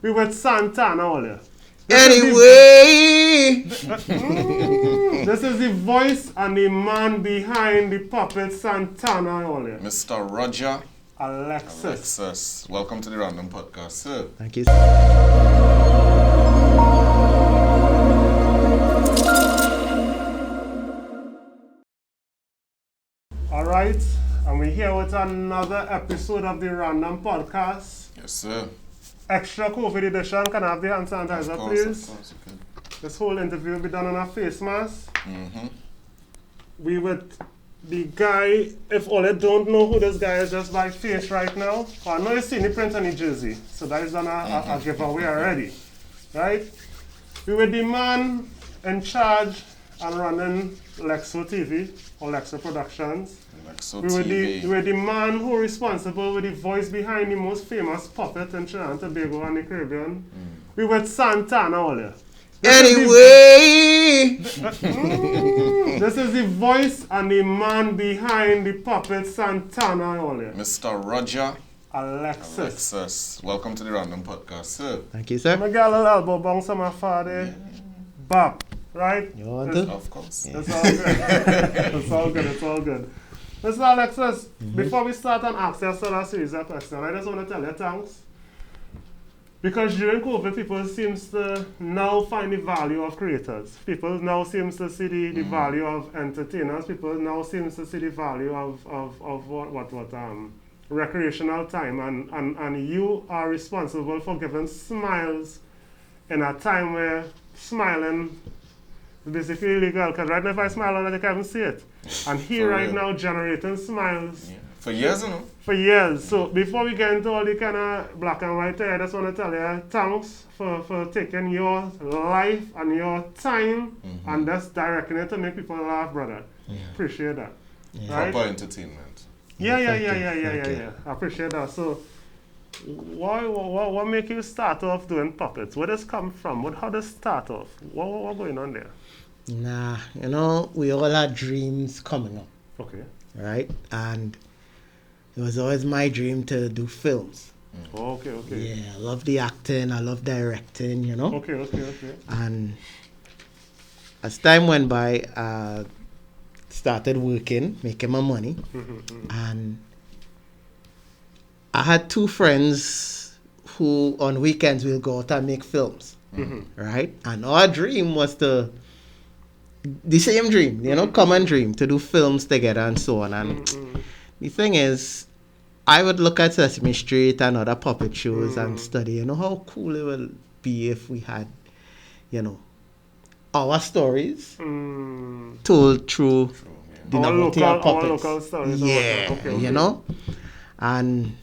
We with Santana earlier. Anyway, This is the voice and the man behind the puppet Santana earlier. Mr. Roger Alexis. Welcome to the Random Podcast, sir. thank you. Alright, and we're here with another episode of the Random Podcast. Yes, sir. Extra COVID edition. Can I have the hand sanitizer, please? Of course, you can. This whole interview will be done on a face mask. Mm-hmm. We with the guy, if all you don't know who this guy is just by face right now, I know you've seen the print on the jersey, so that is on a giveaway already, right? We with the man in charge and running Lexo TV, or Lexo Productions. Lexo We TV. were the man who responsible with the voice behind the most famous puppet in Trinidad and Tobago and the Caribbean. We with Santana earlier. Anyway, This is the voice and the man behind the puppet Santana earlier. Mr. Roger Alexis. Welcome to the Random Podcast, sir. thank you, I'm sir. going to get a little elbow bounce on my father. Bop, right? You want It's- to? Of course. It's all good. It's all good. It's all good. Mr. Alexis, before we start and ask you a series of questions, I just want to tell you thanks. Because during COVID, people seems to now find the value of creators. People now seems to see the value of entertainers. People now seems to see the value of recreational time. And you are responsible for giving smiles in a time where smiling is basically illegal. Because right now if I smile on it, I can't even see it. And he For right real. now generating smiles. Yeah. For years, you know. For years. So before we get into all the kind of black and white, I just want to tell you thanks for taking your life and your time and just directing it to make people laugh, brother. Appreciate that. Right? Proper entertainment. Yeah. Thank you. I appreciate that. So what make you start off doing puppets? Where does it come from? How does it start off? What going on there? Nah, you know, we all had dreams coming up, Okay. right? And it was always my dream to do films. Okay. Yeah, I love the acting, I love directing, you know. Okay. And as time went by, I started working, making my money. And I had two friends who on weekends will go out and make films, right? And our dream was the same dream, you know, common dream, to do films together and so on. And the thing is, I would look at Sesame Street and other puppet shows and study, you know, how cool it will be if we had, you know, our stories told through the Our novelty of puppets. local stories. Yeah, Okay. you know. And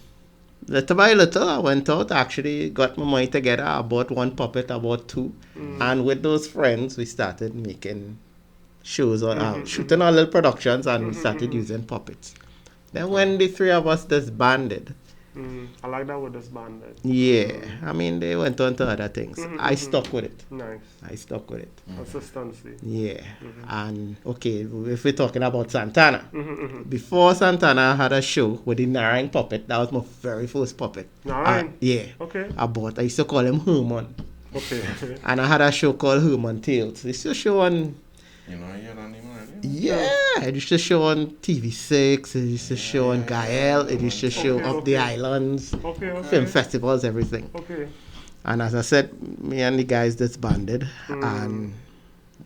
little by little, I went out, actually got my money together. I bought one puppet, I bought two. And with those friends, we started making shows, or shooting our little productions, and we started using puppets. Then when the three of us disbanded, I like that with this band. yeah, I mean, they went on to other things. I stuck with it. Nice. I stuck with it. Consistency. Yeah. And okay, if we're talking about Santana, before Santana, I had a show with the Narang puppet. That was my very first puppet. Narang? Yeah. Okay. I used to call him Herman. Okay. And I had a show called Herman Tales. It's a show on, You know, you're not even ready. yeah, it used to show on TV6, it used to show on Gael, it used to show up the islands, Okay. film festivals, everything. Okay. And as I said, me and the guys disbanded, and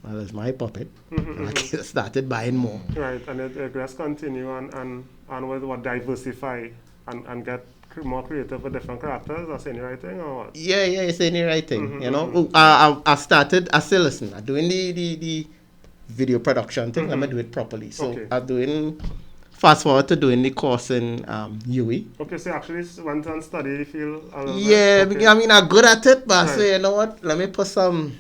well, it's my puppet. And I started buying more. Right, and it just continue and with what diversify and get more creative with different characters. That's any right thing or what? Yeah, it's any right thing, you know. I still listen. I'm doing the video production thing. I'm gonna do it properly. So Okay. I'm doing, fast forward to doing the course in UE. Okay, so you actually went and studied the field a little Yeah, bit? because, I mean, I'm good at it, but I Right. say, you know what? Let me put some.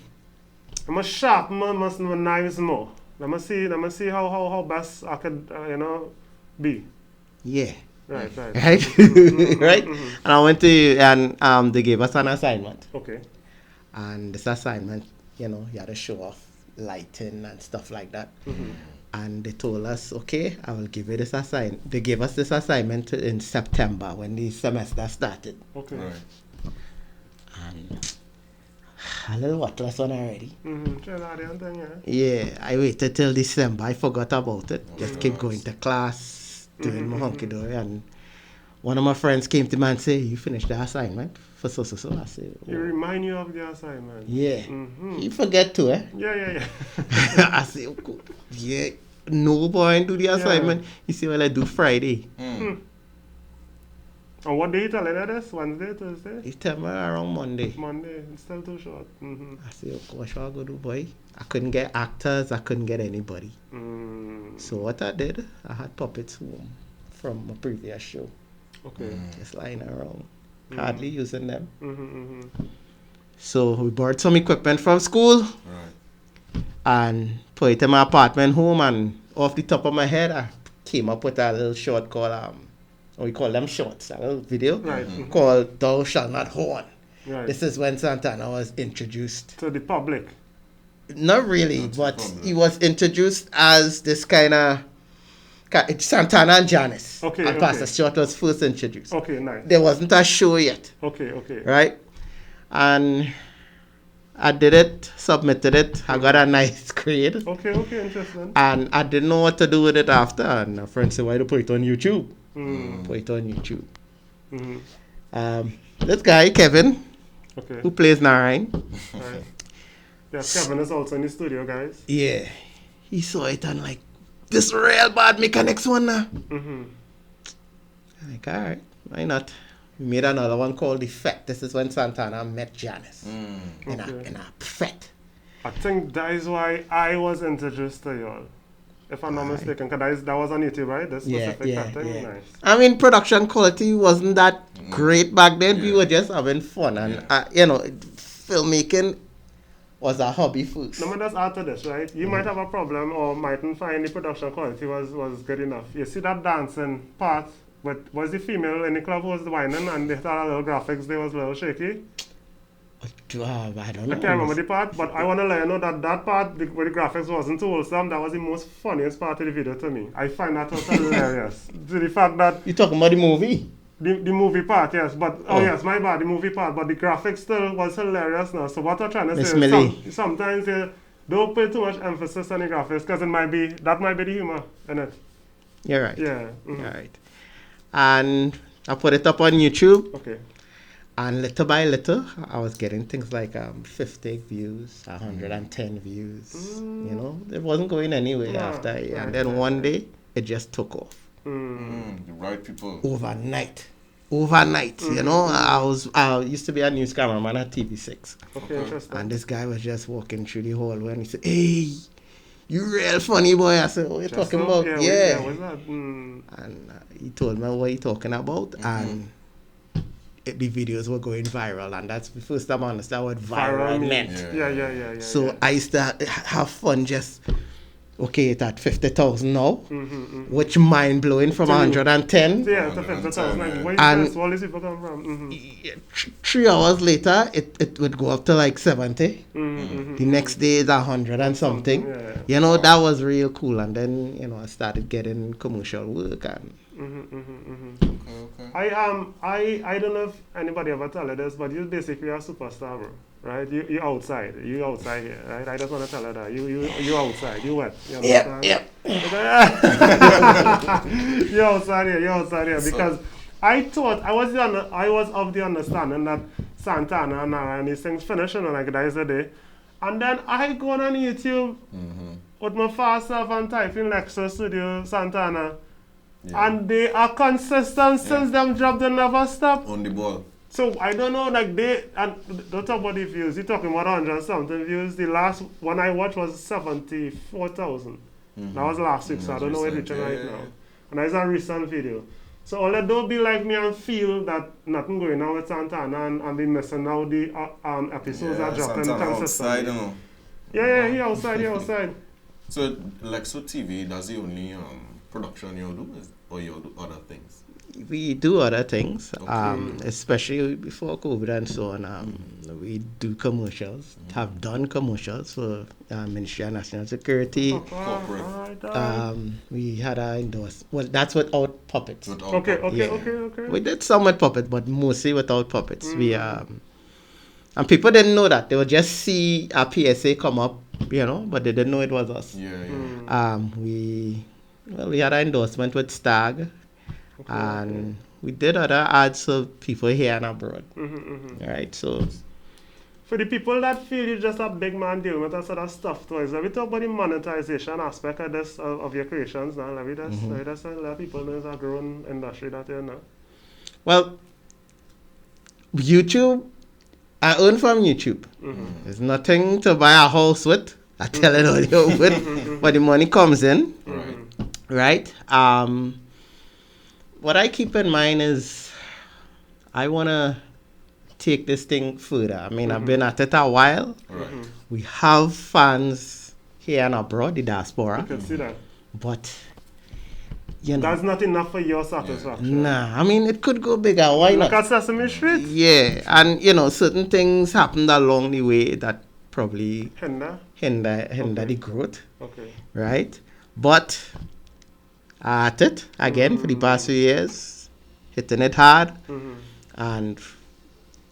I'm a sharp man, must know knives more. Let me see how best I could be. Yeah. Right. Right. Right. And I went to and they gave us an assignment. Okay. And this assignment, you know, you had to show off lighting and stuff like that. And they told us, okay, I will give you this assignment. They gave us this assignment in September when the semester started. Okay. Right. And a little worthless one already. Trinidadian thing, yeah. Yeah, I waited till December. I forgot about it. Oh, Just my keep gosh. going to class, doing my hunky dory, and one of my friends came to me and said, "You finished the assignment for so." I said, He remind you of the assignment. "Yeah." Mm-hmm. You forget to, eh? Yeah. I said, "Okay, yeah." No boy, do the assignment. He said, "Well, I do Friday." And what day you telling her this? Wednesday, Thursday? He tell me around Monday. Monday. It's still too short. I said, "Of course, what I go do, boy." I couldn't get actors. I couldn't get anybody. So what I did, I had puppets home from my previous show. Okay. Just lying around, hardly using them. Mm-hmm. So we borrowed some equipment from school Right. and put it in my apartment home. And off the top of my head, I came up with a little short called we call them shorts, a little video Right. called "Thou Shalt Not Horn." Right. This is when Santana was introduced. To the public. Not really, Not to but public. he was introduced as this kind of Santana and Janice. Okay, And okay. Pastor Short was first introduced. Okay, nice. There wasn't a show yet, Okay. right? And I did it, submitted it. I got a nice grade. Okay, interesting. And I didn't know what to do with it after. And a friend said, "Why don't you put it on YouTube?" Put it on YouTube. This guy, Kevin, Okay. who plays Narayan, Right. Yes, Kevin is also in the studio, guys. yeah, he saw it and like, "This real bad, make a next one now." I'm like, all right, why not? We made another one called The Fete. This is when Santana met Janice in a fete. I think that is why I was introduced to y'all. If I'm not mistaken, because that was on YouTube, right? The specific thing? Nice. I mean, production quality wasn't that great back then. We were just having fun. And, filmmaking was a hobby first. Let me just add to this, right? You might have a problem or mightn't find the production quality was good enough. You see that dancing part, but was the female in the club who was whining and they had a little graphics, they was a little shaky? I don't know. I can't remember the part, but I want to let you know that part where the graphics wasn't too wholesome, that was the most funniest part of the video to me. I find that was hilarious. To the fact that You talking about the movie? the movie part, yes, but yes, my bad, the movie part, but the graphics still was hilarious now. So what I'm trying to Miss say Millie. is sometimes you don't put too much emphasis on the graphics because that might be the humor in it. You're right. Yeah. You're right. And I put it up on YouTube. Okay. And little by little, I was getting things like 50 views, 110 views. You know, it wasn't going anywhere after. And then one day, it just took off. The right people. Overnight, you know. I used to be a news cameraman at TV6. Okay, interesting. And this guy was just walking through the hallway and he said, "Hey, you real funny boy." I said, "What you talking about?" Yeah. What's that? And he told me what he talking about. And the videos were going viral, and that's the first time I understood what viral meant. Yeah. So I used to have fun just, okay, it's at 50,000 now, which mind blowing from 110. Yeah, it's a 50,000. Where And all these people come from? 3 hours later, it would go up to like 70. The next day is 100 and something. Yeah. You know, that was real cool. And then, you know, I started getting commercial work and Okay. I don't know if anybody ever tell you this, but you're basically a superstar, bro. Right? You outside. You outside here, right? I just want to tell you that. You outside. You what? You understand? Yep. You're outside here. Because I thought I was of the understanding that Santana and Nara and these things finish, you know, like that is the day. And then I go on YouTube with my fast self and type in Lexo Studio Santana. Yeah. And they are consistent since them dropped, they never stop. On the ball. So I don't know, like don't talk about the views. You're talking about 100 something views. The last one I watched was 74,000. That was last week, so I don't know where it's reaching right now. And that's a recent video. So all that don't be like me and feel that nothing going on with Santana and be missing out the episodes are dropping consistently. Outside, you know. Yeah, he outside. So Lexo TV, that's the only production you do, or you do other things? We do other things, Okay. especially before COVID and so on. We do commercials, have done commercials for Ministry of National Security. We had our endorse. Well, that's without puppets. Okay. We did some with puppets, but mostly without puppets. We And people didn't know that. They would just see our PSA come up, but they didn't know it was us. Yeah. We had an endorsement with Stag, and we did other ads for people here and abroad. Right, so for the people that feel you're just a big man dealing with that sort of stuff, toys, let me talk about the monetization aspect of this of your creations now. Let me just let people know it's a growing industry that you know. Well, YouTube, I earn from YouTube. There's nothing to buy a house with. I tell it all you with, but the money comes in. Right? What I keep in mind is I want to take this thing further. I mean, I've been at it a while. We have fans here and abroad, the diaspora. You can see that. But, that's not enough for your satisfaction. Nah, I mean, it could go bigger. Why not? Look at Sesame Street. Yeah, and, certain things happened along the way that probably hinder the growth. Okay. Right? But at it, again, for the past few years, hitting it hard. And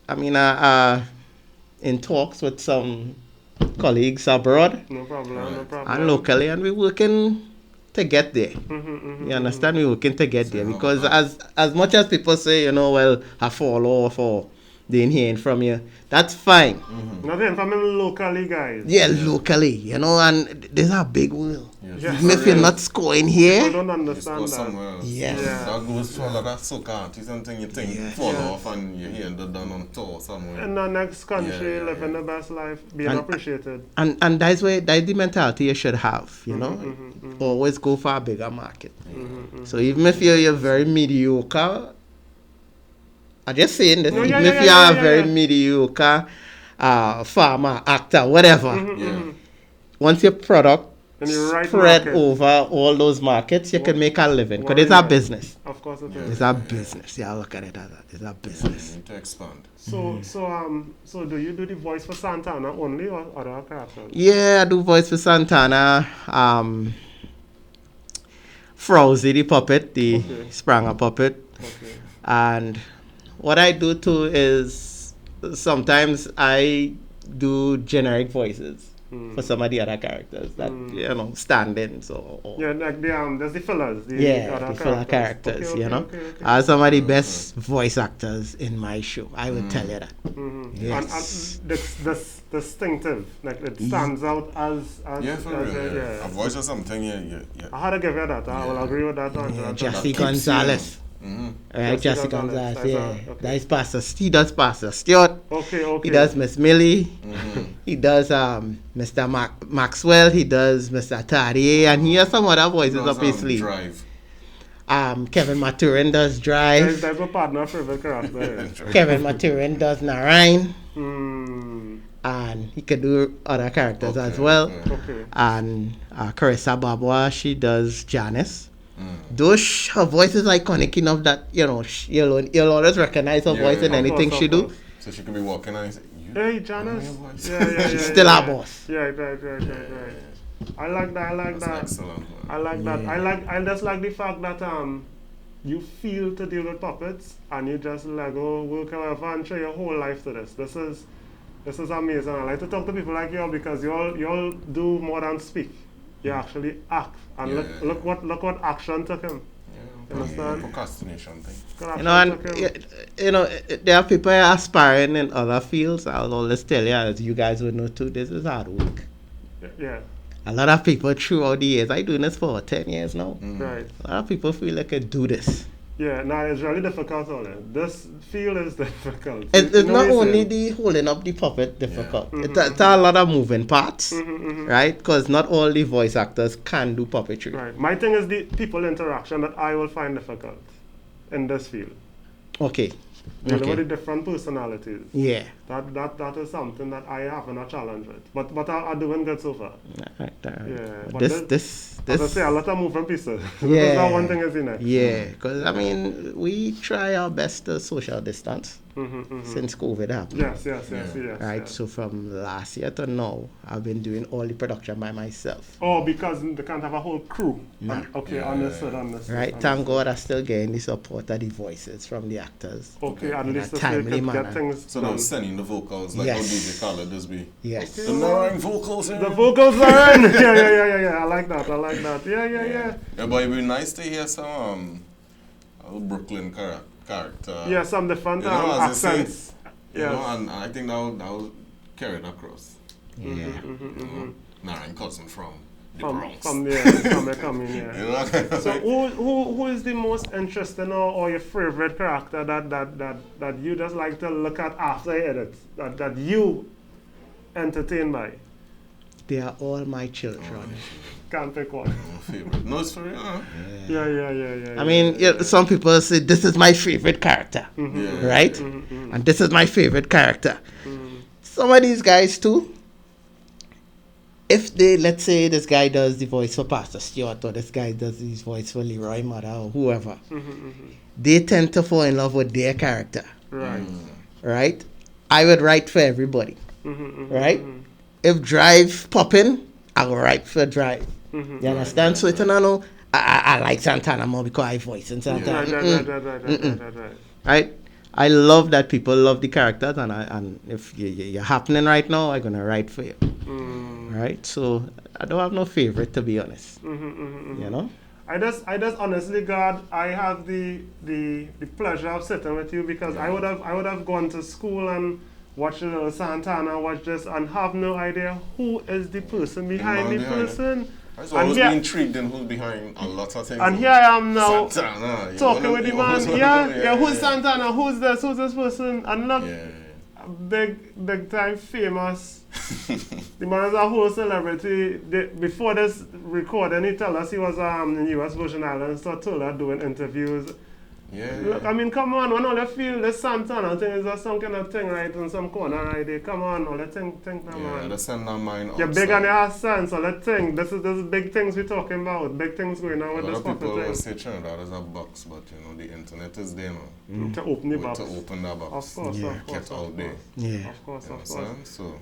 I mean, in talks with some colleagues abroad. No problem. And locally, and we're working to get there. You understand? We're working to get there. Because as much as people say, well, I fall off or they ain't hearing from you, that's fine. Not hearing from them locally, guys. Yeah, locally, and there's a big world. Yes. Even if you're not scoring here, People don't understand that. Yes. That goes to a lot of soca artists and things you think fall off and you hear they're done on tour somewhere. In the next country, living the best life, being appreciated. And that's the mentality you should have, Always go for a bigger market. So even if you're very mediocre, I'm just saying that even if you're a very mediocre farmer, actor, whatever, once your product spread over all those markets, you can make a living. Because it's a business. Of course it is. It's a business. Yeah, look at it as that. It's a business. You need to expand. So do you do the voice for Santana only or other characters? Yeah, I do voice for Santana. Frowsy, the puppet, the Spranger puppet. Okay. And what I do too is sometimes I do generic voices for some of the other characters that stand in. So like there's the fillers. The filler characters. Are some of the best voice actors in my show. I will tell you that. Yes. And this distinctive, like it stands out as for real. A voice or something. Yeah. I had to give you that. I will agree with that. Jesse Gonzalez. Right, Jesse Gonzalez, that is Pastor. He does Pastor Stewart. Okay. He does Miss Millie. He does Mr. Maxwell. He does Mr. Tadier, and he has some other voices up his sleeve. Drive. Kevin Maturin does Drive. That's a partner favorite character. Kevin Maturin does Narayan. And he can do other characters as well. Okay. And Carissa Babwa, she does Janice. Those her voice is iconic enough that you'll always recognize her voice in anything she do. So she could be walking and say, "Hey, Janice." Yeah. She's still our boss. Yeah, right. I like that. That's excellent. I like that. I just like the fact that you feel to deal with puppets and you just go work however and show your whole life to this. This is amazing. I like to talk to people like you all because you all do more than speak. You actually act, and look what action took him. Yeah, understand? Procrastination thing. There are people aspiring in other fields. I'll always tell you, as you guys would know too, this is hard work. Yeah. A lot of people throughout the years, I'm doing this for 10 years now. Right. A lot of people feel like I do this. Yeah, it's really difficult on it. This field is difficult. It's not only the holding up the puppet difficult. It's a lot of moving parts, right? Because not all the voice actors can do puppetry. Right. My thing is the people interaction that I will find difficult in this field. Okay. Dealing with the different personalities. Yeah. That is something that I haven't a challenge with. But I'm doing good so far. Right. Yeah. But This as I say, a lot of moving pieces. Yeah. That's one thing is in it. Yeah, because we try our best to social distance. since COVID happened. Yes. Right, Yes. so from last year to now, I've been doing all the production by myself. Oh, because they can't have a whole crew. Nah. Okay, Yeah. understood. Right, thank God I'm still getting the support of the voices from the actors. Okay, at In a least they timely can manner. get things So done. they're sending the vocals like Yes. how DJ Khaled does be. Yes. Okay. The narrowing vocals here. The vocals are in. Yeah. I like that. Yeah. Yeah, but it'd be nice to hear some a Brooklyn character. Yeah, some different You know, as they say, accents. You know, and I think that will carry it across. Yeah. You know, narrowing cousin from the Bronx. From the coming, yeah. You know, So who is the most interesting or your favorite character that you just like to look at after you edit? That you entertained by? They are all my children. Can't pick one. my favorite. No, it's for real. Huh? Yeah. I mean, some people say this is my favorite character, Yeah. right? And this is my favorite character. Some of these guys too, if they, let's say this guy does the voice for Pastor Stewart or this guy does his voice for Leroy Mother or whoever, they tend to fall in love with their character, Right. right? I would write for everybody, right? If Drive popping, I will write for Drive. You understand? So it's no, I like Santana more because I voice in Santana. Right? I love that people love the characters, and if you're happening right now, I'm gonna write for you. Right? So I don't have no favorite, to be honest. You know? I just honestly, God, I have the pleasure of sitting with you because I would have gone to school and watched a little Santana, watch this, and have no idea who is the person behind the person. I was always been intrigued in who's behind a lot of things. And here I am now Santana, talking with the man. Yeah, who's Santana? Who's this person? And look, big time famous. The man is a whole celebrity. Before this recording, he told us he was in the US Virgin Islands, so told us doing interviews. Look, I mean, come on, when all you feel this Santana thing is just some kind of thing right in some corner right there. Come on, all the think man. Yeah, that's not mine. You're big on your sense, so let's think. This is big things we're talking about. Big things going on with this puppet people thing. will say Trinidad is a box, but you know, the internet is there now. To open the box. To open that box. Of course. Get out there. Yeah. Of course. So